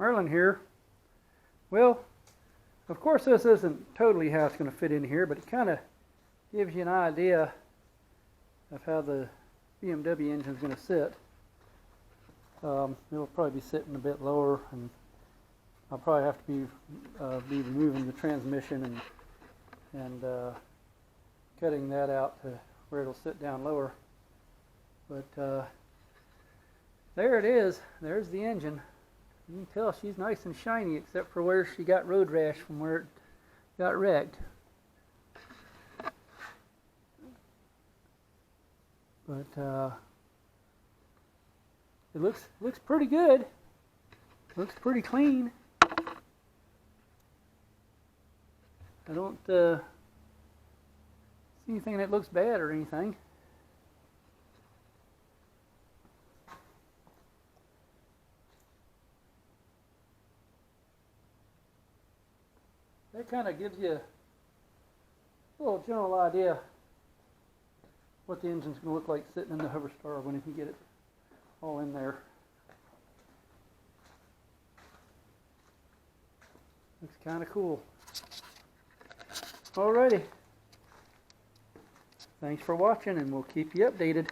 Merlin here. Well, of course this isn't totally how it's going to fit in here, but it kind of gives you an idea of how the BMW engine is going to sit. It'll probably be sitting a bit lower, and I'll probably have to be removing the transmission and cutting that out to where it'll sit down lower. But there it is. There's the engine. You can tell she's nice and shiny, except for where she got road rash from where it got wrecked. But it looks pretty good. Looks pretty clean. I don't see anything that looks bad or anything. That kind of gives you a little general idea what the engine's going to look like sitting in the Hoverstar when you get it all in there. Looks kind of cool. Alrighty. Thanks for watching, and we'll keep you updated.